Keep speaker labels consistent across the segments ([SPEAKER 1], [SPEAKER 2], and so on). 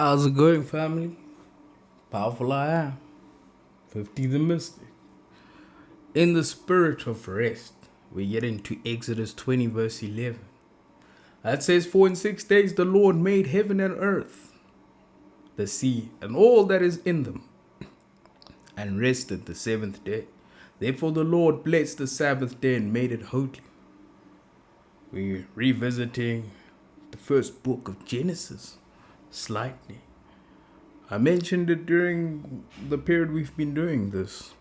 [SPEAKER 1] How's it going, family? Powerful I am. 50 the Mystic. In the spirit of rest, we get into Exodus 20, verse 11. That says, "For in 6 days the Lord made heaven and earth, the sea, and all that is in them, and rested the seventh day. Therefore the Lord blessed the Sabbath day and made it holy." We're revisiting the first book of Genesis slightly. I mentioned it during the period we've been doing this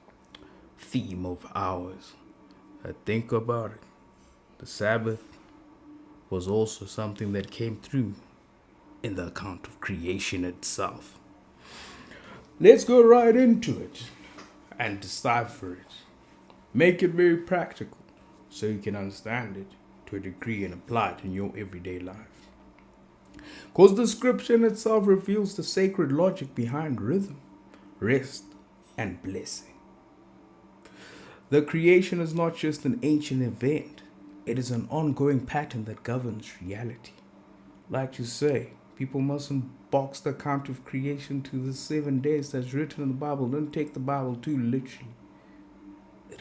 [SPEAKER 1] theme of ours. Think about it. The Sabbath was also something that came through in the account of creation itself. Let's go right into it and decipher it. Make it very practical so you can understand it to a degree and apply it in your everyday life. Because the scripture in itself reveals the sacred logic behind rhythm, rest, and blessing. The creation is not just an ancient event, it is an ongoing pattern that governs reality. Like you say, people mustn't box the account of creation to the 7 days that's written in the Bible. Don't take the Bible too literally.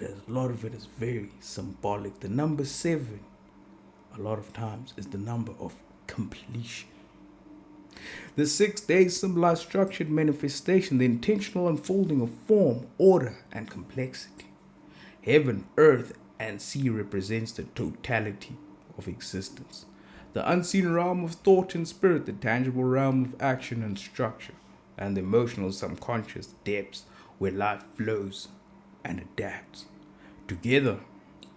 [SPEAKER 1] A lot of it is very symbolic. The number 7, a lot of times, is the number of completion. The 6 days symbolize structured manifestation, the intentional unfolding of form, order, and complexity. Heaven, earth, and sea represents the totality of existence. The unseen realm of thought and spirit, the tangible realm of action and structure, and the emotional subconscious depths where life flows and adapts. Together,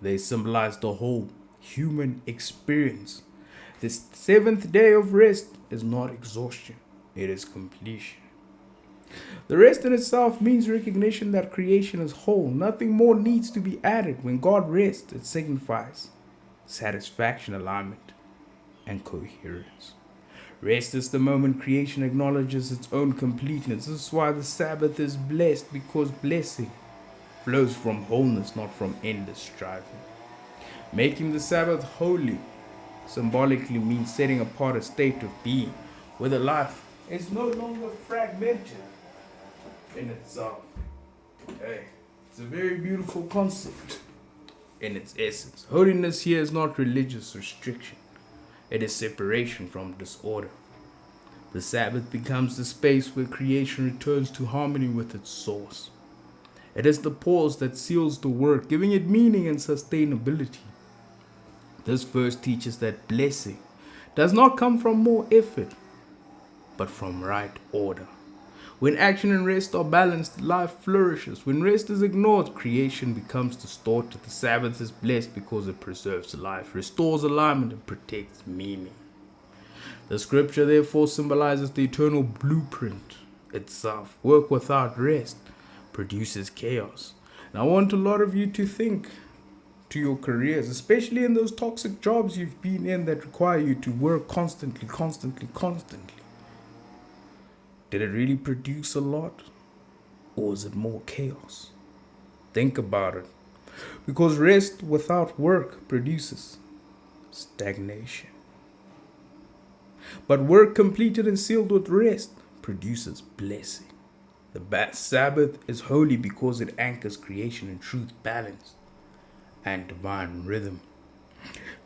[SPEAKER 1] they symbolize the whole human experience. This seventh day of rest is not exhaustion, it is completion. The rest in itself means recognition that creation is whole. Nothing more needs to be added. When God rests, it signifies satisfaction, alignment, and coherence. Rest is the moment creation acknowledges its own completeness. This is why the Sabbath is blessed, because blessing flows from wholeness, not from endless striving. Making the Sabbath holy symbolically means setting apart a state of being where the life is no longer fragmented in itself. Hey, it's a very beautiful concept in its essence. Holiness here is not religious restriction, it is separation from disorder. The Sabbath becomes the space where creation returns to harmony with its source. It is the pause that seals the work, giving it meaning and sustainability. This verse teaches that blessing does not come from more effort, but from right order. When action and rest are balanced, life flourishes. When rest is ignored, creation becomes distorted. The Sabbath is blessed because it preserves life, restores alignment, and protects meaning. The scripture therefore symbolizes the eternal blueprint itself. Work without rest produces chaos. And I want a lot of you to think to your careers, especially in those toxic jobs you've been in that require you to work constantly. Did it really produce a lot? Or is it more chaos? Think about it. Because rest without work produces stagnation. But work completed and sealed with rest produces blessing. The Sabbath is holy because it anchors creation in truth, balance, and divine rhythm.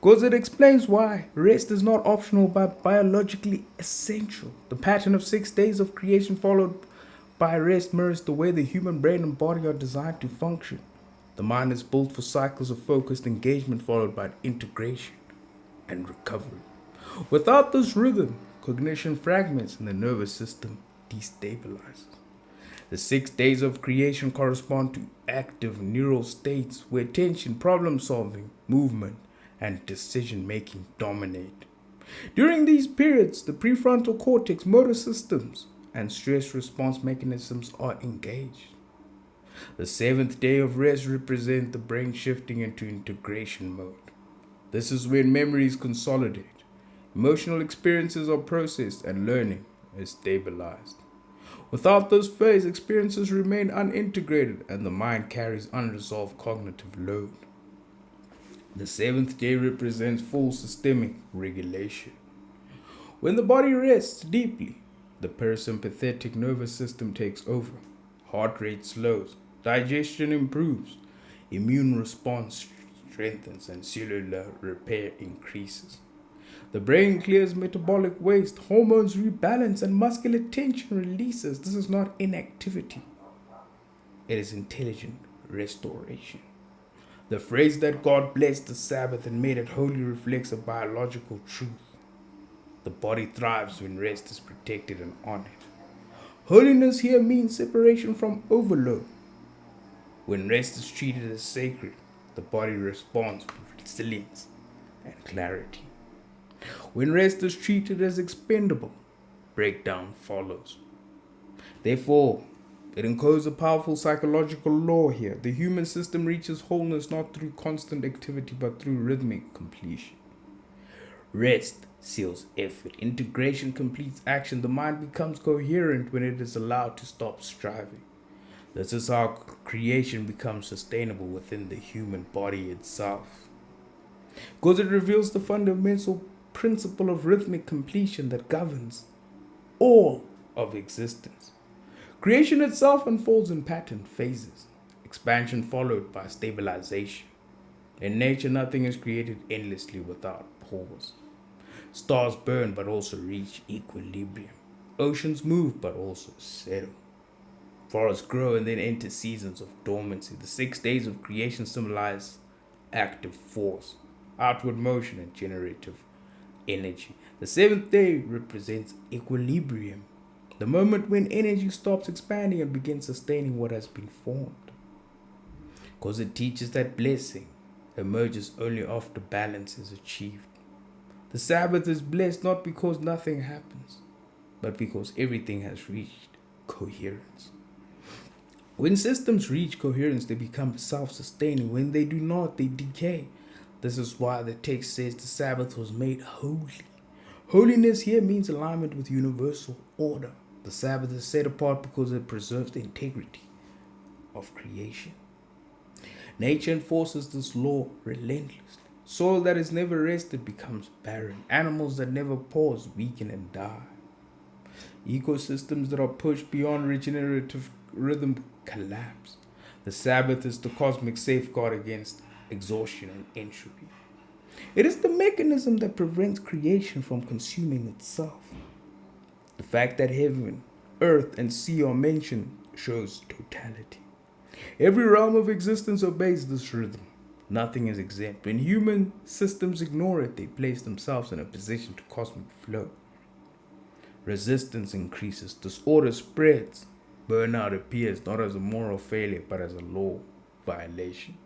[SPEAKER 1] Because it explains why rest is not optional but biologically essential. The pattern of 6 days of creation followed by rest mirrors the way the human brain and body are designed to function. The mind is built for cycles of focused engagement followed by integration and recovery. Without this rhythm, cognition fragments and the nervous system destabilizes. The 6 days of creation correspond to active neural states where attention, problem solving, movement, and decision making dominate. During these periods, the prefrontal cortex, motor systems, and stress response mechanisms are engaged. The seventh day of rest represents the brain shifting into integration mode. This is when memories consolidate, emotional experiences are processed, and learning is stabilized. Without this phase, experiences remain unintegrated and the mind carries unresolved cognitive load. The seventh day represents full systemic regulation. When the body rests deeply, The parasympathetic nervous system takes over. Heart rate slows. Digestion improves. Immune response strengthens and cellular repair increases. The brain clears metabolic waste, hormones rebalance, and muscular tension releases. This is not inactivity. It is intelligent restoration. The phrase that God blessed the Sabbath and made it holy reflects a biological truth. The body thrives when rest is protected and honored. Holiness here means separation from overload. When rest is treated as sacred, the body responds with resilience and clarity. When rest is treated as expendable, breakdown follows. Therefore, it encodes a powerful psychological law here. The human system reaches wholeness not through constant activity but through rhythmic completion. Rest seals effort. Integration completes action. The mind becomes coherent when it is allowed to stop striving. This is how creation becomes sustainable within the human body itself. Because it reveals the fundamental principle of rhythmic completion that governs all of existence. Creation itself unfolds in patterned phases, expansion followed by stabilization. In nature, nothing is created endlessly without pause. Stars burn but also reach equilibrium. Oceans move but also settle. Forests grow and then enter seasons of dormancy. The 6 days of creation symbolize active force, outward motion, and generative energy. The 7th day represents equilibrium, the moment when energy stops expanding and begins sustaining what has been formed. Because it teaches that blessing emerges only after balance is achieved. The Sabbath is blessed not because nothing happens, but because everything has reached coherence. When systems reach coherence, they become self-sustaining. When they do not, they decay. This is why the text says the Sabbath was made holy. Holiness here means alignment with universal order. The Sabbath is set apart because it preserves the integrity of creation. Nature enforces this law relentlessly. Soil that is never rested becomes barren. Animals that never pause weaken and die. Ecosystems that are pushed beyond regenerative rhythm collapse. The Sabbath is the cosmic safeguard against exhaustion and entropy. It is the mechanism that prevents creation from consuming itself. The fact that heaven, earth, and sea are mentioned shows totality. Every realm of existence obeys this rhythm. Nothing is exempt. When human systems ignore it, they place themselves in a position to cosmic flow. Resistance increases, disorder spreads, burnout appears not as a moral failure but as a law violation.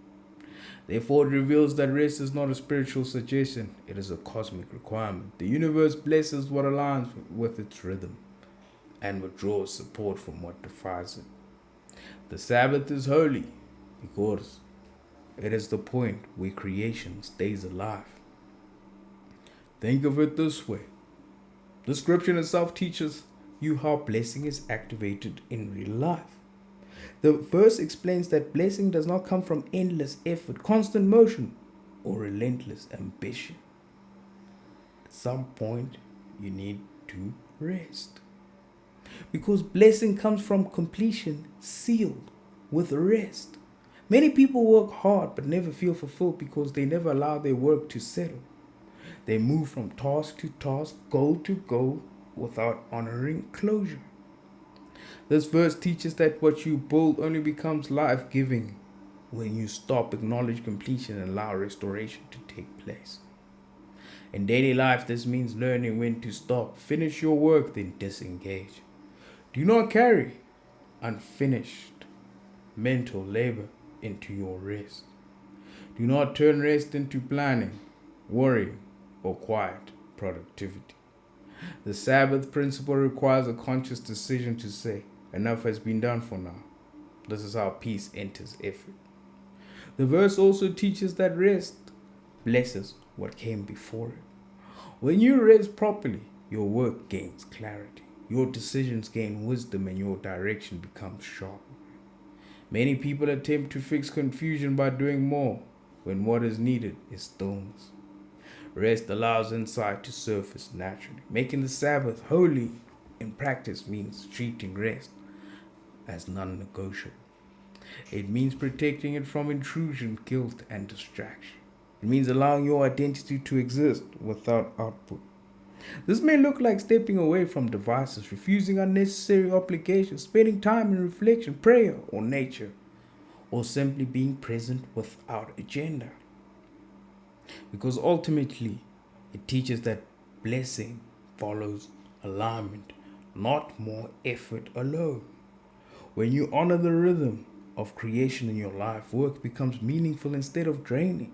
[SPEAKER 1] Therefore, it reveals that rest is not a spiritual suggestion, it is a cosmic requirement. The universe blesses what aligns with its rhythm and withdraws support from what defies it. The Sabbath is holy because it is the point where creation stays alive. Think of it this way. The scripture itself teaches you how blessing is activated in real life. The verse explains that blessing does not come from endless effort, constant motion, or relentless ambition. At some point, you need to rest. Because blessing comes from completion sealed with rest. Many people work hard but never feel fulfilled because they never allow their work to settle. They move from task to task, goal to goal, without honoring closure. This verse teaches that what you build only becomes life-giving when you stop, acknowledge completion, and allow restoration to take place. In daily life, this means learning when to stop, finish your work, then disengage. Do not carry unfinished mental labor into your rest. Do not turn rest into planning, worry, or quiet productivity. The Sabbath principle requires a conscious decision to say, enough has been done for now. This is how peace enters effort. The verse also teaches that rest blesses what came before it. When you rest properly, your work gains clarity. Your decisions gain wisdom and your direction becomes sharp. Many people attempt to fix confusion by doing more when what is needed is stillness. Rest allows insight to surface naturally, making the Sabbath holy in practice means treating rest as non-negotiable. It means protecting it from intrusion, guilt, and distraction. It means allowing your identity to exist without output. This may look like stepping away from devices, refusing unnecessary obligations, spending time in reflection, prayer, or nature, or simply being present without agenda. Because ultimately, it teaches that blessing follows alignment, not more effort alone. When you honor the rhythm of creation in your life, work becomes meaningful instead of draining.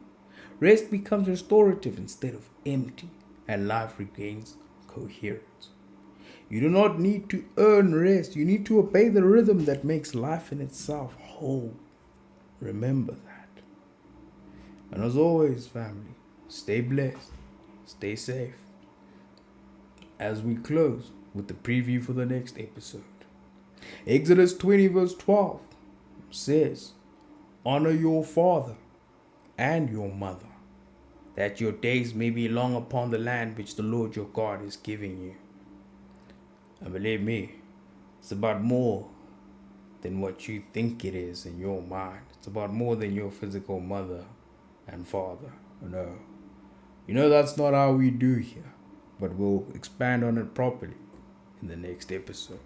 [SPEAKER 1] Rest becomes restorative instead of empty, and life regains coherence. You do not need to earn rest, you need to obey the rhythm that makes life in itself whole. Remember that. And as always, family, stay blessed, stay safe. As we close with the preview for the next episode, Exodus 20 verse 12 says, "Honor your father and your mother, that your days may be long upon the land which the Lord your God is giving you." And believe me, it's about more than what you think it is in your mind. It's about more than your physical mother and father. No. That's not how we do here, but we'll expand on it properly in the next episode.